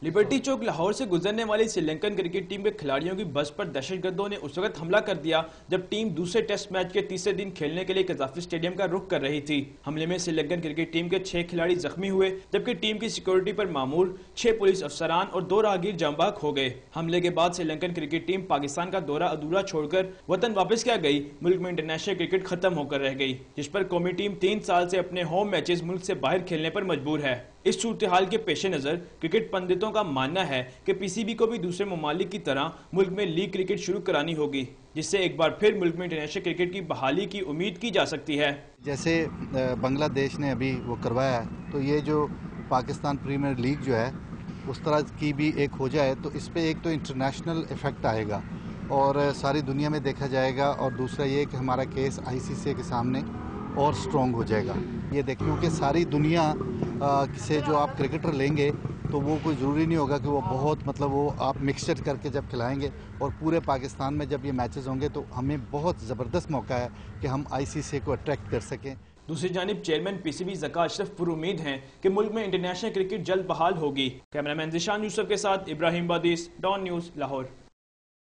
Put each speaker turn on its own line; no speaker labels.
Liberty चौक लाहौर से गुजरने वाली श्रीलंकन क्रिकेट टीम के खिलाड़ियों की बस पर दहशतगर्दों ने उस वक्त हमला कर दिया जब टीम दूसरे टेस्ट मैच के तीसरे दिन खेलने के लिए कजाफी स्टेडियम का रुख कर रही थी। हमले में श्रीलंकन क्रिकेट टीम के 6 खिलाड़ी जख्मी हुए, जबकि टीम की सिक्योरिटी पर मामूर 6 पुलिस अफसरान और 2 राहगीर जांबाक हो गए। हमले के बाद श्रीलंकन क्रिकेट टीम पाकिस्तान का दौरा अधूरा छोड़कर वतन वापस क्या गई। मुल्क में इंटरनेशनल क्रिकेट खत्म होकर रह गई, जिस पर कौमी टीम 3 साल से अपने होम मैचेस मुल्क से बाहर खेलने पर मजबूर है। इस सूरत-ए-हाल के पेश नज़र क्रिकेट पंडितों का मानना है कि पीसीबी को भी दूसरे ममालिक की तरह मुल्क में लीग क्रिकेट शुरू करानी होगी, जिससे एक बार फिर मुल्क में इंटरनेशनल क्रिकेट की बहाली की उम्मीद की जा सकती है।
जैसे बांग्लादेश ने अभी वो करवाया है, तो ये जो पाकिस्तान प्रीमियर लीग जो है उस तरह की भी एक हो जाए तो इस पे एक तो इंटरनेशनल इफेक्ट आएगा और सारी दुनिया में देखा जाएगा, और दूसरा ये कि हमारा केस आईसीसी के सामने और स्ट्रॉन्ग हो जाएगा। ये देखिए कि सारी दुनिया से जो आप क्रिकेटर लेंगे तो वो कोई ज़रूरी नहीं होगा कि वो बहुत वो आप मिक्सचर करके जब खिलाएंगे, और पूरे पाकिस्तान में जब ये मैचेस होंगे तो हमें बहुत ज़बरदस्त मौका है कि हम आईसीसी को अट्रैक्ट कर सकें।
दूसरी जानिब चेयरमैन पीसीबी ज़का अशरफ पुरुमीद हैं कि मुल्क में इंटरनेशनल क्रिकेट जल्द बहाल होगी। कैमरामैन ज़िशान यूसुफ के साथ इब्राहिम बादिस, डॉन न्यूज़, लाहौर।